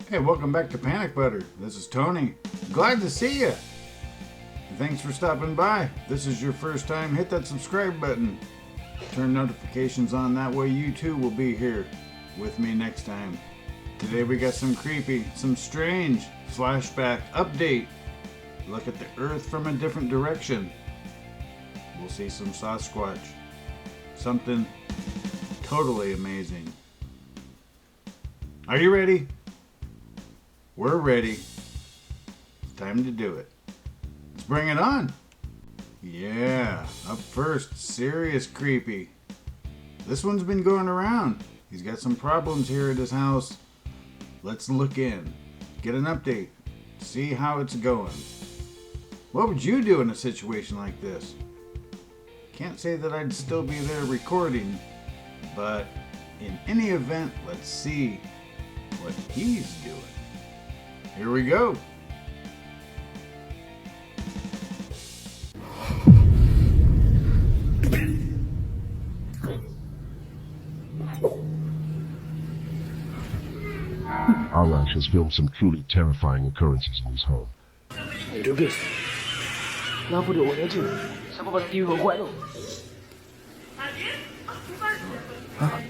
Hey, welcome back to Panic Butter. This is Tony. Glad to see you. Thanks for stopping by. If this is your first time, hit that subscribe button. Turn notifications on, that way you too will be here with me next time. Today we got some creepy, some strange, flashback, update. Look at the earth from a different direction. We'll see some Sasquatch. Something totally amazing. Are you ready? We're ready. It's time to do it. Let's bring it on. Yeah, up first, serious creepy. This one's been going around. He's got some problems here at his house. Let's look in, get an update, see how it's going. What would you do in a situation like this? Can't say that I'd still be there recording, but in any event, let's see what he's doing. Here we go. Our ranch has filmed some truly terrifying occurrences in his home. Được đi. Nó có đồ nữa chứ. Sao có bạn yêu hổ quái đâu? Hả?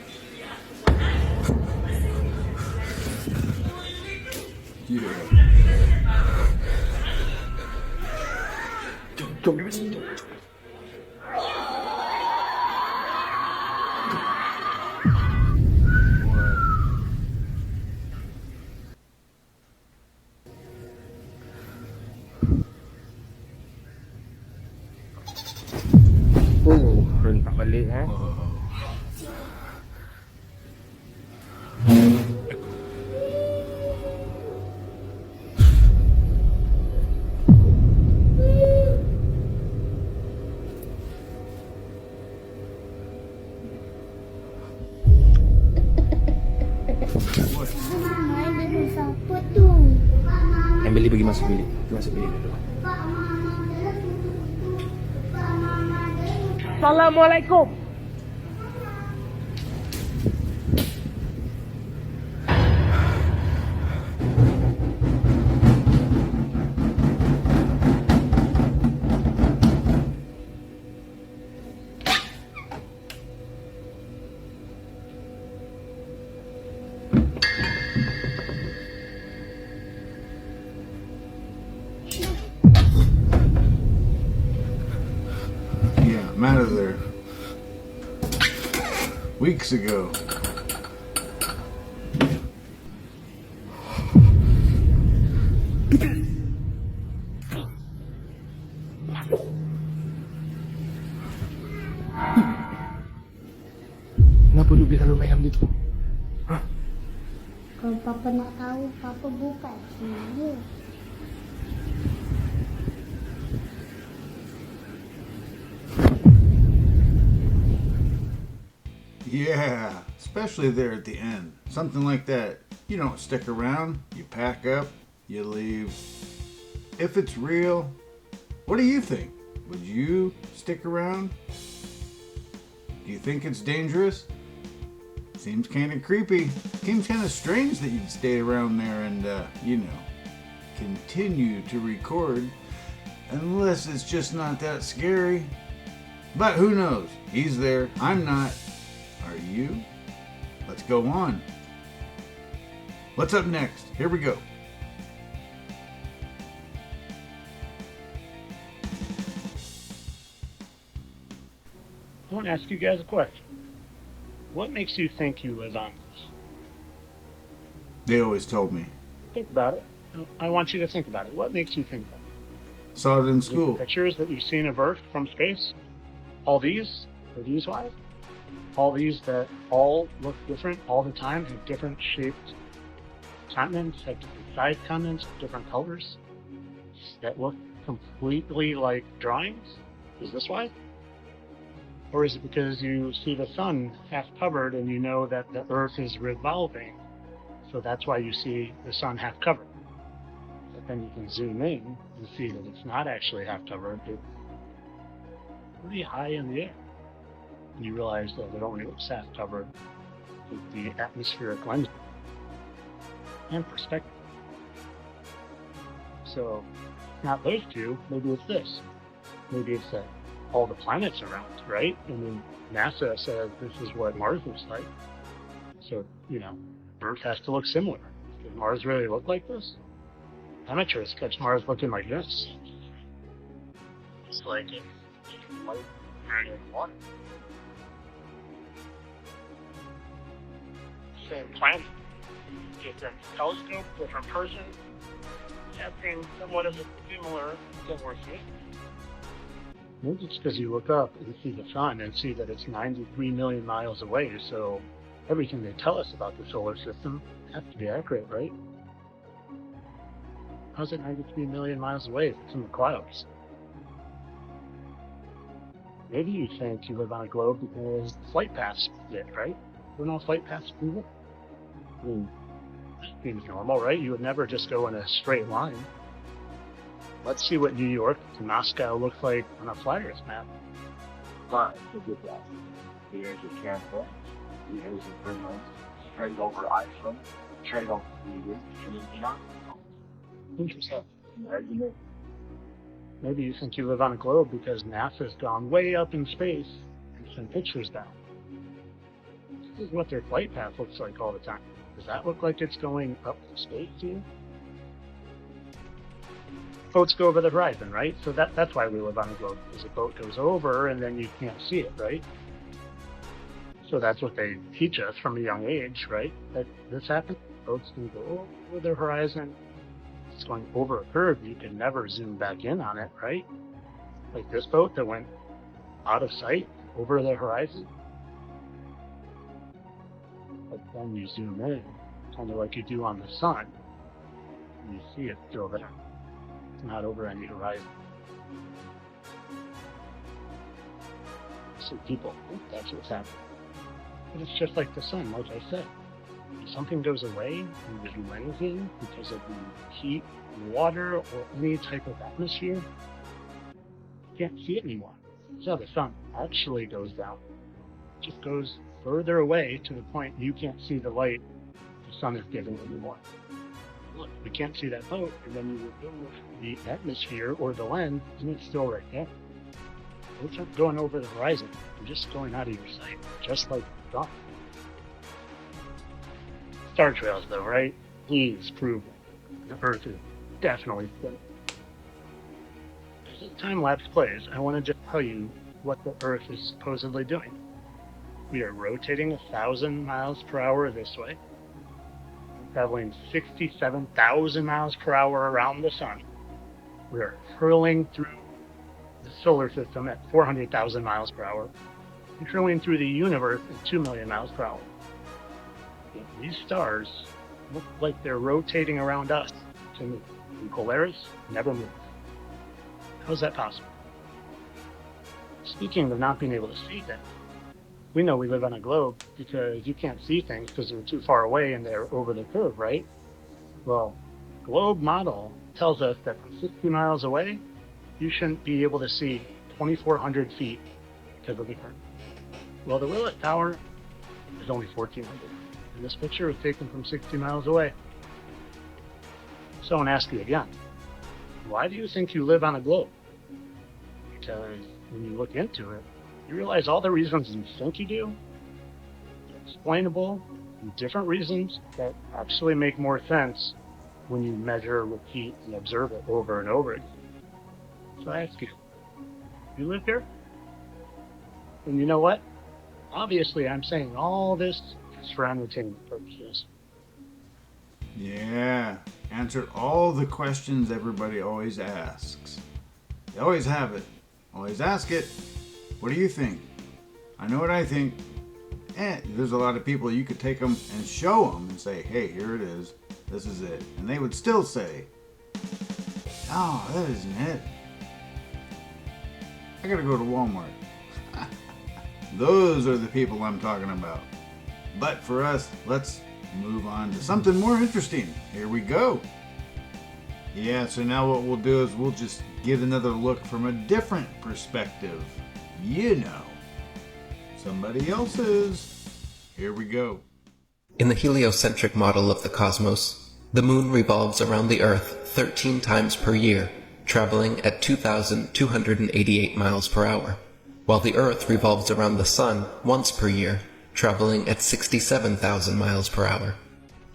Trông đi biết trông. Rừng tak balik Yang beli pergi masuk bilik. Masuk bilik dulu. Assalamualaikum. I'm out of there. Weeks ago. Kenapa lu biar lu main gitu? Hah? Kalau Papa nak tahu, Papa buka sini. Yeah, especially there at the end. Something like that. You don't stick around, you pack up, you leave. If it's real, what do you think? Would you stick around? Do you think it's dangerous? Seems kind of creepy. Seems kind of strange that you'd stay around there and, continue to record. Unless it's just not that scary. But who knows? He's there. I'm not. Are you? Let's go on. What's up next? Here we go. I want to ask you guys a question. What makes you think you live on this? They always told me. Think about it. I want you to think about it. What makes you think that? Saw it in school. Pictures that you've seen of Earth from space? All these? Are these why? All these that all look different all the time, have different shaped continents, have different size continents, different colors, that look completely like drawings? Is this why? Or is it because you see the sun half covered and you know that the Earth is revolving, so that's why you see the sun half covered? But then you can zoom in and see that it's not actually half covered, it's pretty high in the air. And you realize that it only looks half covered with the atmospheric lens. and perspective. So, not those two, maybe it's this. Maybe it's that all the planets around, right? And then NASA says this is what Mars looks like. So, Earth has to look similar. Does Mars really look like this? Amateurs catch Mars looking like this. It's like it's light and water. Same planet. Different telescope, different person. Having somewhat of a similar thing we're seeing. Maybe it's because you look up and see the sun and see that it's 93 million miles away, so everything they tell us about the solar system has to be accurate, right? How's it 93 million miles away if it's in the clouds? Maybe you think you live on a globe because flight paths fit, right? Wouldn't all flight paths prove it? I mean, seems normal, right? You would never just go in a straight line. Let's see what New York to Moscow looks like on a flyer's map. Fine, look at that. Here's your Canada. Here's your Greenland. Straight over Iceland. Straight over Sweden. Interesting. Maybe you think you live on a globe because NASA's gone way up in space and sent pictures down. This is what their flight path looks like all the time. Does that look like it's going up in space to you? Boats go over the horizon, right? So that's why we live on a globe, because a boat goes over and then you can't see it, right? So that's what they teach us from a young age, right? That this happens. Boats can go over the horizon. It's going over a curve. You can never zoom back in on it, right? Like this boat that went out of sight over the horizon. But then you zoom in, kind of like you do on the sun, and you see it still there. It's not over any horizon. So people think that's what's happening. But it's just like the sun, like I said. If something goes away and there's lensing because of the heat and water or any type of atmosphere, you can't see it anymore. So the sun actually goes down. It just goes further away to the point you can't see the light the sun is giving anymore. Look, we can't see that boat, and then you remove the atmosphere or the lens, and it's still right there. Boats aren't going over the horizon. They're just going out of your sight, just like the sun. Star trails, though, right? Please prove the Earth is definitely spinning. As time-lapse plays, I want to just tell you what the Earth is supposedly doing. We are rotating 1,000 miles per hour this way, traveling 67,000 miles per hour around the sun. We are hurling through the solar system at 400,000 miles per hour, and hurling through the universe at 2 million miles per hour. Yet these stars look like they're rotating around us to move, and Polaris never moves. How is that possible? Speaking of not being able to see things, we know we live on a globe because you can't see things because they're too far away and they're over the curve, right? Well, globe model tells us that from 60 miles away, you shouldn't be able to see 2,400 feet because of the curve. Well, the Willet Tower is only 1,400, and this picture was taken from 60 miles away. So I want to ask you again, why do you think you live on a globe? Because when you look into it, you realize all the reasons you think you do are explainable and different reasons that actually make more sense when you measure, repeat, and observe it over and over again. So I ask you, you live here? And you know what? Obviously, I'm saying all this is for entertainment purposes. Yeah, answered all the questions everybody always asks. They always have it. Always ask it. What do you think? I know what I think. There's a lot of people you could take them and show them and say, hey, here it is. This is it. And they would still say, oh, that isn't it. I gotta go to Walmart. Those are the people I'm talking about. But for us, let's move on to something more interesting. Here we go. Yeah, so now what we'll do is we'll just get another look from a different perspective. You know, somebody else's. Here we go. In the heliocentric model of the cosmos, The moon revolves around the Earth 13 times per year, traveling at 2,288 miles per hour, while the Earth revolves around the Sun once per year, traveling at 67,000 miles per hour.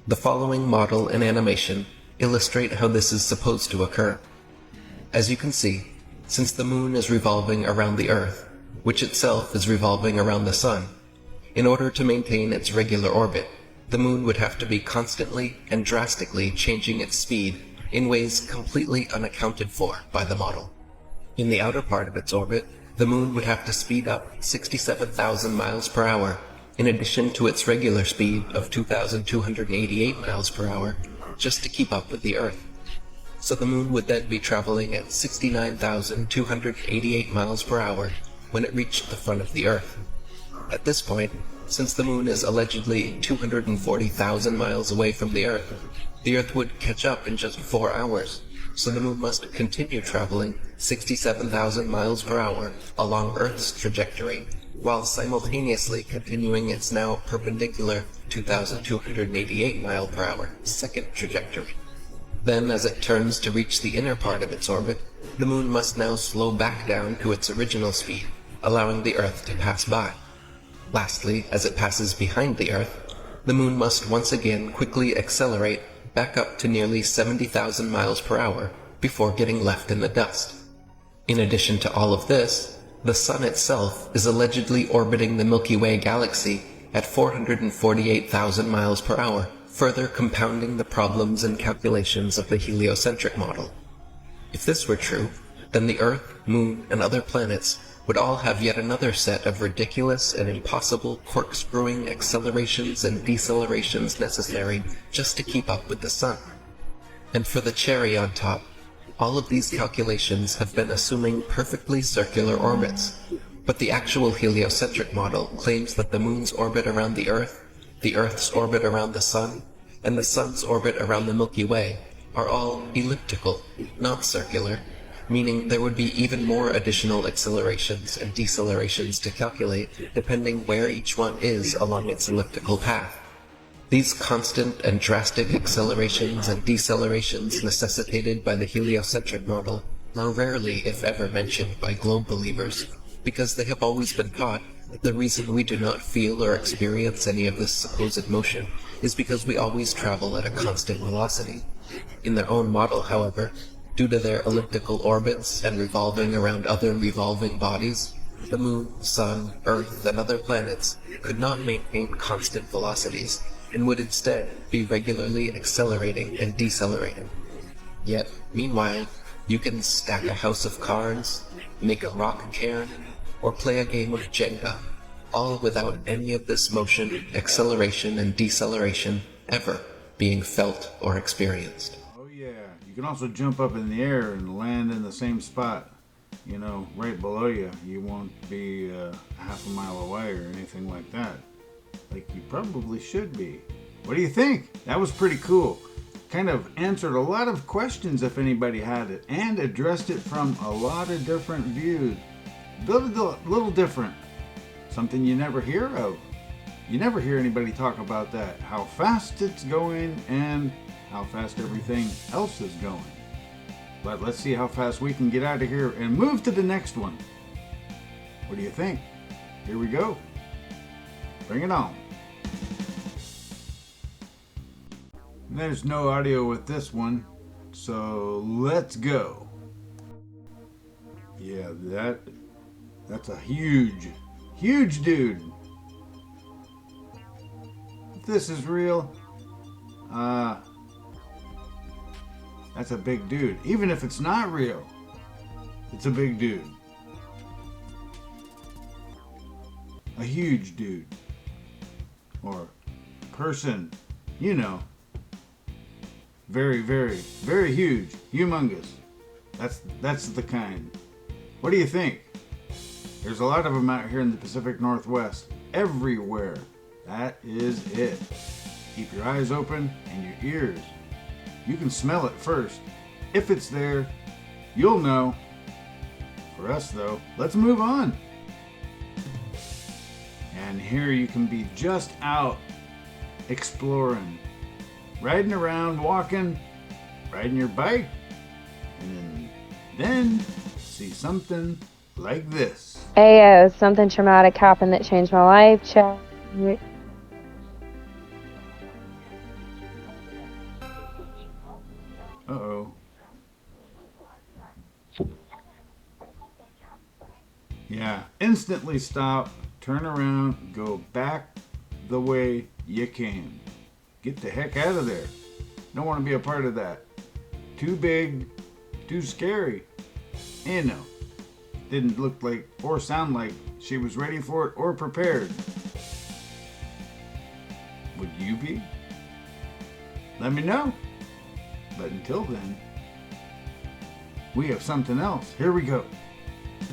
The following model and animation illustrate how this is supposed to occur. As you can see, since the moon is revolving around the Earth, which itself is revolving around the Sun, in order to maintain its regular orbit, the moon would have to be constantly and drastically changing its speed in ways completely unaccounted for by the model. In the outer part of its orbit, the moon would have to speed up 67,000 miles per hour, in addition to its regular speed of 2,288 miles per hour, just to keep up with the Earth. So the moon would then be traveling at 69,288 miles per hour when it reached the front of the Earth. At this point, since the moon is allegedly 240,000 miles away from the Earth would catch up in just 4 hours, so the moon must continue traveling 67,000 miles per hour along Earth's trajectory, while simultaneously continuing its now perpendicular 2,288 mile per hour second trajectory. Then, as it turns to reach the inner part of its orbit, the moon must now slow back down to its original speed, allowing the Earth to pass by. Lastly, as it passes behind the Earth, the moon must once again quickly accelerate back up to nearly 70,000 miles per hour before getting left in the dust. In addition to all of this, the Sun itself is allegedly orbiting the Milky Way galaxy at 448,000 miles per hour, further compounding the problems and calculations of the heliocentric model. If this were true, then the Earth, Moon, and other planets would all have yet another set of ridiculous and impossible corkscrewing accelerations and decelerations necessary just to keep up with the Sun. And for the cherry on top, all of these calculations have been assuming perfectly circular orbits, but the actual heliocentric model claims that the Moon's orbit around the Earth's orbit around the Sun, and the Sun's orbit around the Milky Way are all elliptical, not circular, meaning there would be even more additional accelerations and decelerations to calculate depending where each one is along its elliptical path. These constant and drastic accelerations and decelerations necessitated by the heliocentric model are rarely, if ever, mentioned by globe believers, because they have always been taught that the reason we do not feel or experience any of this supposed motion is because we always travel at a constant velocity. In their own model, however, due to their elliptical orbits and revolving around other revolving bodies, the Moon, Sun, Earth, and other planets could not maintain constant velocities and would instead be regularly accelerating and decelerating. Yet, meanwhile, you can stack a house of cards, make a rock cairn, or play a game of Jenga, all without any of this motion, acceleration, and deceleration ever being felt or experienced. Oh yeah, you can also jump up in the air and land in the same spot, right below you. You won't be half a mile away or anything like that. Like you probably should be. What do you think? That was pretty cool. Kind of answered a lot of questions if anybody had it, and addressed it from a lot of different views. A little different. Something you never hear of. You never hear anybody talk about that. How fast it's going and how fast everything else is going. But let's see how fast we can get out of here and move to the next one. What do you think? Here we go. Bring it on. There's no audio with this one, so let's go. Yeah, that's a huge dude. If this is real, that's a big dude. Even if it's not real, it's a big dude. A huge dude. Or person, very, very, very huge, humongous. That's the kind. What do you think? There's a lot of them out here in the Pacific Northwest, everywhere. That is it. Keep your eyes open and your ears. You can smell it first. If it's there, you'll know. For us though, let's move on. And here you can be just out exploring riding around, walking, riding your bike, and then see something like this. Hey, something traumatic happened that changed my life. Check. Uh-oh. Yeah, instantly stop, turn around, go back the way you came. Get the heck out of there. Don't want to be a part of that. Too big, too scary. And no, didn't look like or sound like she was ready for it or prepared. Would you be? Let me know. But until then, we have something else. Here we go.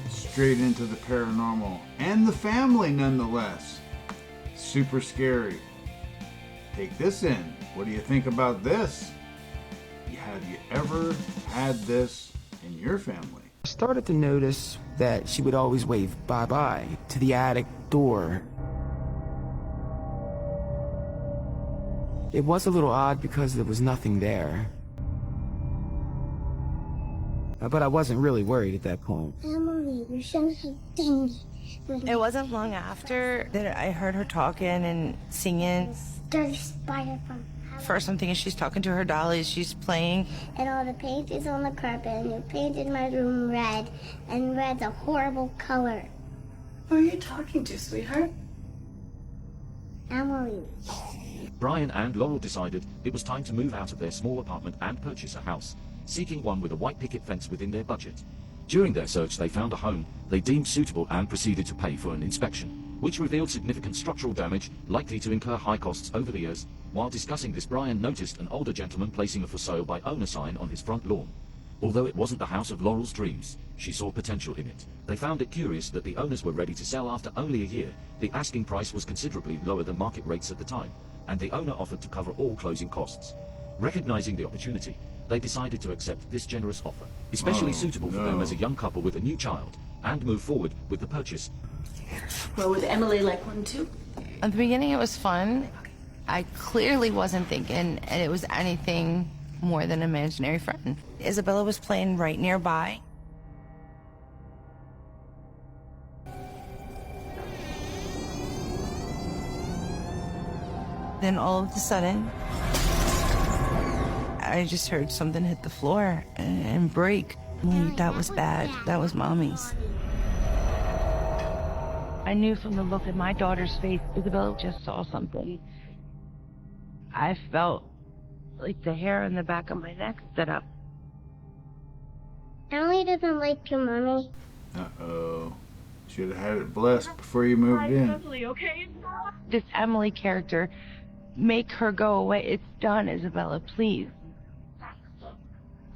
Straight into the paranormal and the family nonetheless. Super scary. Take this in. What do you think about this? Have you ever had this in your family? I started to notice that she would always wave bye-bye to the attic door. It was a little odd because there was nothing there. But I wasn't really worried at that point. Emily, you're so dingy. It wasn't long after that I heard her talking and singing. Dirty spider from First, I'm thinking she's talking to her dollies, she's playing. and all the paint is on the carpet, and you painted my room red, and red's a horrible color. Who are you talking to, sweetheart? Emily. Brian and Laurel decided it was time to move out of their small apartment and purchase a house, seeking one with a white picket fence within their budget. During their search, they found a home they deemed suitable and proceeded to pay for an inspection, which revealed significant structural damage, likely to incur high costs over the years. While discussing this, Brian noticed an older gentleman placing a for sale by owner sign on his front lawn. Although it wasn't the house of Laurel's dreams, she saw potential in it. They found it curious that the owners were ready to sell after only a year. The asking price was considerably lower than market rates at the time, and the owner offered to cover all closing costs. Recognizing the opportunity, they decided to accept this generous offer, especially suitable for them as a young couple with a new child, and move forward with the purchase. Well, would Emily like one too? At the beginning, it was fun. I clearly wasn't thinking it was anything more than an imaginary friend. Isabella was playing right nearby. Then all of a sudden, I just heard something hit the floor and break. That was bad. That was Mommy's. I knew from the look at my daughter's face, Isabella just saw something. I felt like the hair on the back of my neck stood up. Emily doesn't like your mommy. Uh-oh. Should have had it blessed before you moved in. Okay? This Emily character, make her go away. It's done, Isabella, please.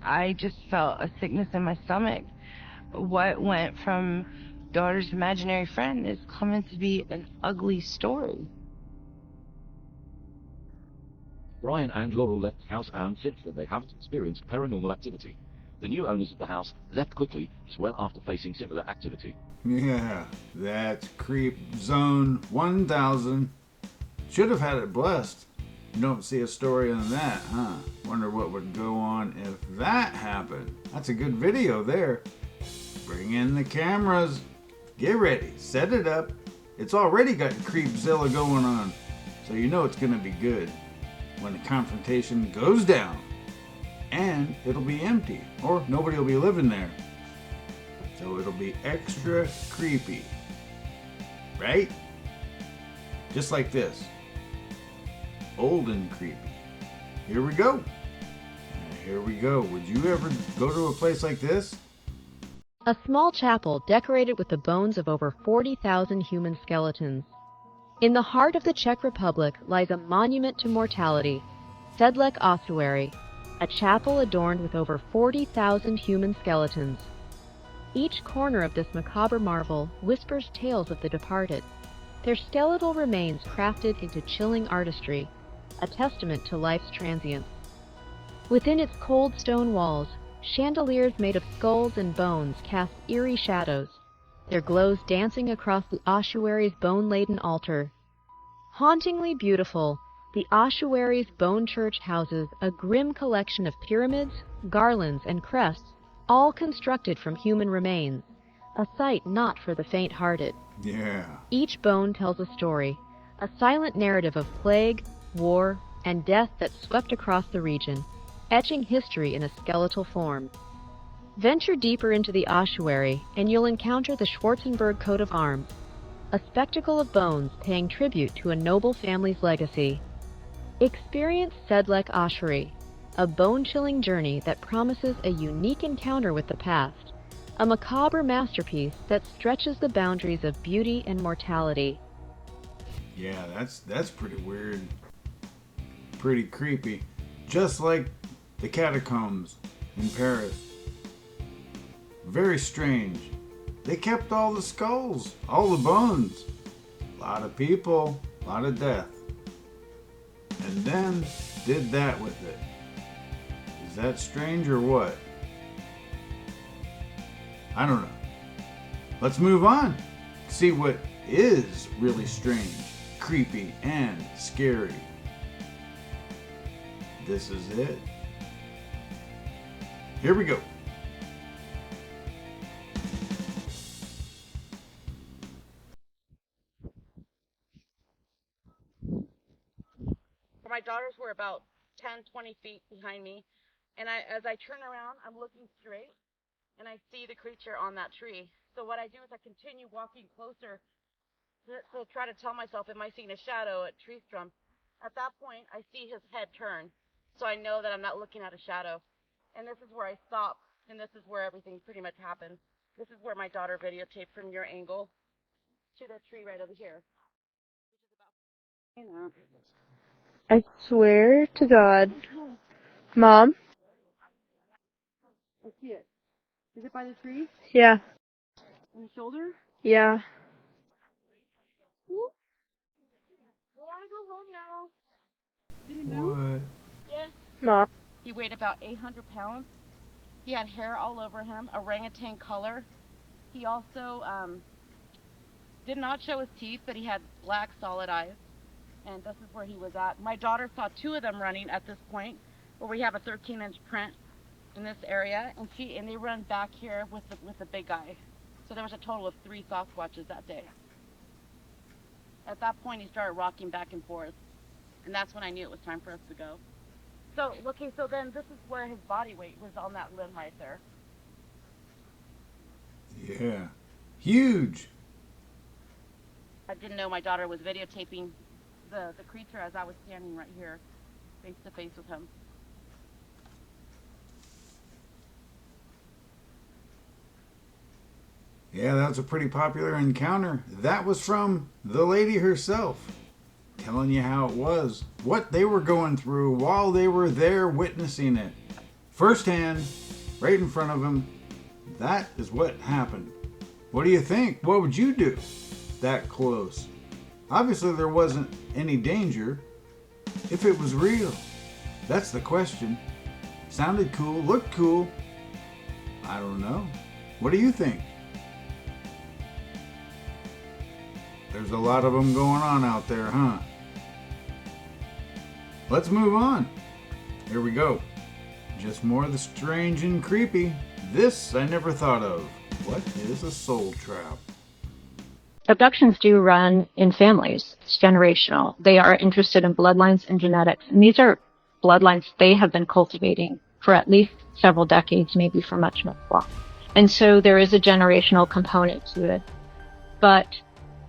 I just felt a sickness in my stomach. What went from daughter's imaginary friend is coming to be an ugly story. Brian and Laurel left the house, and since then they haven't experienced paranormal activity. The new owners of the house left quickly as well after facing similar activity. Yeah, that's creep zone 1000. Should have had it blessed. You don't see a story on that, huh? Wonder what would go on if that happened. That's a good video there. Bring in the cameras. Get ready. Set it up. It's already got Creepzilla going on, so you know it's gonna be good when the confrontation goes down. And it'll be empty, or nobody will be living there. So it'll be extra creepy. Right? Just like this. Old and creepy. Here we go. Here we go. Would you ever go to a place like this? A small chapel decorated with the bones of over 40,000 human skeletons. In the heart of the Czech Republic lies a monument to mortality, Sedlec Ossuary, a chapel adorned with over 40,000 human skeletons. Each corner of this macabre marvel whispers tales of the departed, their skeletal remains crafted into chilling artistry, a testament to life's transience. Within its cold stone walls, chandeliers made of skulls and bones cast eerie shadows, their glows dancing across the ossuary's bone-laden altar. Hauntingly beautiful, The Ossuary's Bone Church houses a grim collection of pyramids, garlands, and crests, all constructed from human remains, a sight not for the faint-hearted. Yeah. Each bone tells a story, a silent narrative of plague, war, and death that swept across the region, etching history in a skeletal form. Venture deeper into the ossuary, and you'll encounter the Schwarzenberg coat of arms, a spectacle of bones paying tribute to a noble family's legacy. Experience Sedlec Ossuary, a bone-chilling journey that promises a unique encounter with the past, a macabre masterpiece that stretches the boundaries of beauty and mortality. Yeah, that's pretty weird. Pretty creepy. Just like the catacombs in Paris. Very strange. They kept all the skulls, all the bones. A lot of people, a lot of death. And then did that with it. Is that strange or what? I don't know. Let's move on. See what is really strange, creepy, and scary. This is it. Here we go. My daughters were about 10, 20 feet behind me, and as I turn around, I'm looking straight, and I see the creature on that tree. So what I do is I continue walking closer to try to tell myself, am I seeing a shadow at tree stump? At that point, I see his head turn, so I know that I'm not looking at a shadow. And this is where I stop, and this is where everything pretty much happens. This is where my daughter videotaped from your angle to the tree right over here. I swear to God. Mom? I see it. Is it by the tree? Yeah. On the shoulder? Yeah. Well, I go home now. Did he move? What? Yes. Mom? He weighed about 800 pounds. He had hair all over him, orangutan color. He also did not show his teeth, but he had black, solid eyes. And this is where he was at. My daughter saw two of them running at this point, where we have a 13-inch print in this area, and they run back here with the big guy. So there was a total of 3 Sasquatches that day. At that point, he started rocking back and forth, and that's when I knew it was time for us to go. So, okay, so then this is where his body weight was on that limb right there. Yeah. Huge. I didn't know my daughter was videotaping the creature as I was standing right here, face to face with him. Yeah, that was a pretty popular encounter. That was from the lady herself, telling you how it was, what they were going through while they were there witnessing it. Firsthand, right in front of them. That is what happened. What do you think? What would you do that close? Obviously there wasn't any danger. If it was real, that's the question. Sounded cool, looked cool. I don't know. What do you think? There's a lot of them going on out there, huh? Let's move on. Here we go. Just more of the strange and creepy. This I never thought of. What is a soul trap? Abductions do run in families. It's generational. They are interested in bloodlines and genetics. And these are bloodlines they have been cultivating for at least several decades, maybe for much, much longer. And so there is a generational component to it. But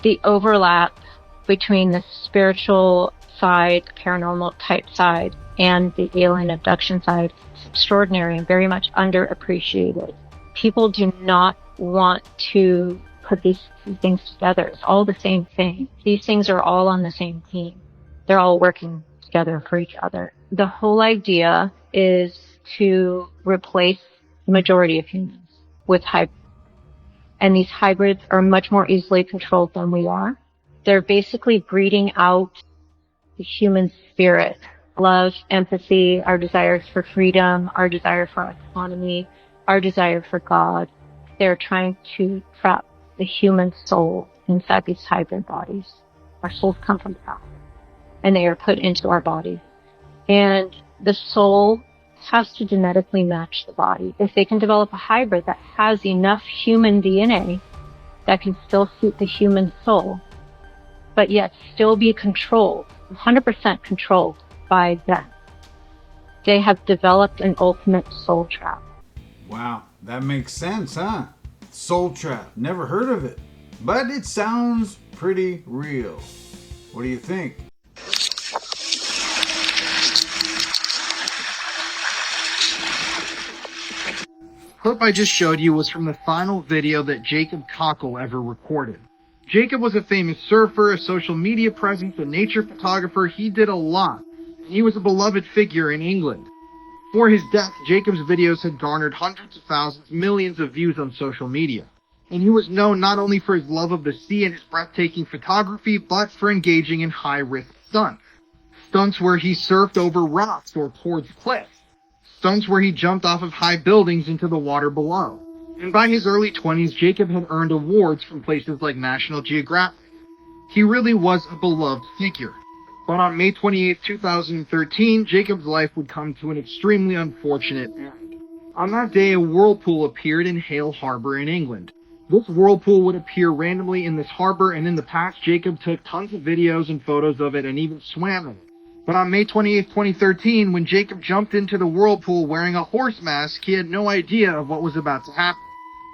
the overlap between the spiritual side, the paranormal type side, and the alien abduction side is extraordinary and very much underappreciated. People do not want to put these things together. It's all the same thing. These things are all on the same team. They're all working together for each other. The whole idea is to replace the majority of humans with hybrids. And these hybrids are much more easily controlled than we are. They're basically breeding out the human spirit, love, empathy, our desires for freedom, our desire for autonomy, our desire for God. They're trying to trap the human soul inside these hybrid bodies. Our souls come from God. and they are put into our body. And the soul has to genetically match the body. If they can develop a hybrid that has enough human DNA that can still suit the human soul, but yet still be controlled, 100% controlled by them, they have developed an ultimate soul trap. Wow, that makes sense, huh? Soul trap. Never heard of it. But it sounds pretty real. What do you think? Clip I just showed you was from the final video that Jacob Cockle ever recorded. Jacob was a famous surfer, a social media presence, a nature photographer. He did a lot. He was a beloved figure in England. Before his death, Jacob's videos had garnered hundreds of thousands, millions of views on social media. And he was known not only for his love of the sea and his breathtaking photography, but for engaging in high-risk stunts. Stunts where he surfed over rocks or towards cliffs. Stunts where he jumped off of high buildings into the water below. And by his early 20s, Jacob had earned awards from places like National Geographic. He really was a beloved figure. But on May 28, 2013, Jacob's life would come to an extremely unfortunate end. On that day, a whirlpool appeared in Hale Harbor in England. This whirlpool would appear randomly in this harbor, and in the past, Jacob took tons of videos and photos of it and even swam in it. But on May 28, 2013, when Jacob jumped into the whirlpool wearing a horse mask, he had no idea of what was about to happen.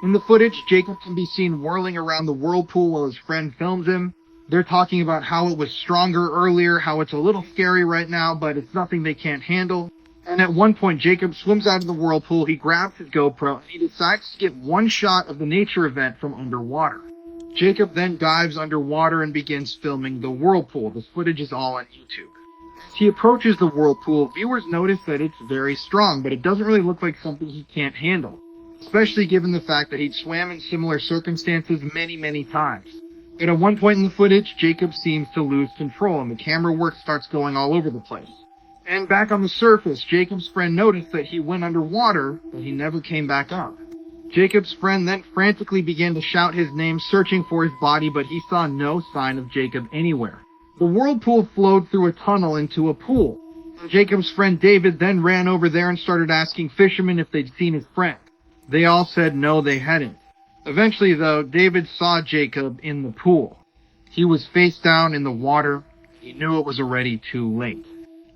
In the footage, Jacob can be seen whirling around the whirlpool while his friend films him. They're talking about how it was stronger earlier, how it's a little scary right now, but it's nothing they can't handle. And at one point, Jacob swims out of the whirlpool, he grabs his GoPro, and he decides to get one shot of the nature event from underwater. Jacob then dives underwater and begins filming the whirlpool. This footage is all on YouTube. As he approaches the whirlpool, viewers notice that it's very strong, but it doesn't really look like something he can't handle, especially given the fact that he'd swam in similar circumstances many, many times. And at one point in the footage, Jacob seems to lose control, and the camera work starts going all over the place. And back on the surface, Jacob's friend noticed that he went underwater, but he never came back up. Jacob's friend then frantically began to shout his name, searching for his body, but he saw no sign of Jacob anywhere. The whirlpool flowed through a tunnel into a pool. And Jacob's friend David then ran over there and started asking fishermen if they'd seen his friend. They all said no, they hadn't. Eventually, though, David saw Jacob in the pool. He was face down in the water. He knew it was already too late.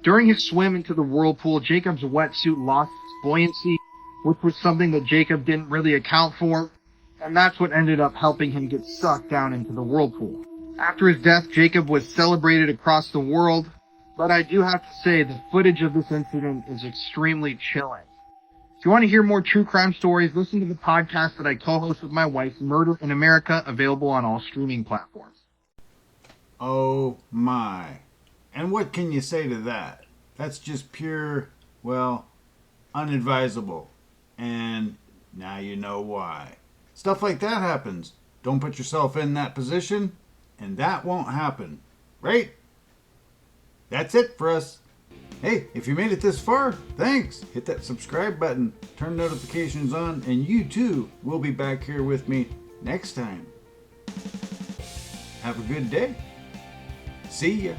During his swim into the whirlpool, Jacob's wetsuit lost its buoyancy, which was something that Jacob didn't really account for, and that's what ended up helping him get sucked down into the whirlpool. After his death, Jacob was celebrated across the world, but I do have to say the footage of this incident is extremely chilling. If you want to hear more true crime stories, listen to the podcast that I co-host with my wife, Murder in America, available on all streaming platforms. Oh my. And what can you say to that? That's just pure, well, unadvisable. And now you know why. Stuff like that happens. Don't put yourself in that position, and that won't happen. Right? That's it for us. Hey, if you made it this far, thanks. Hit that subscribe button, turn notifications on, and you too will be back here with me next time. Have a good day. See ya.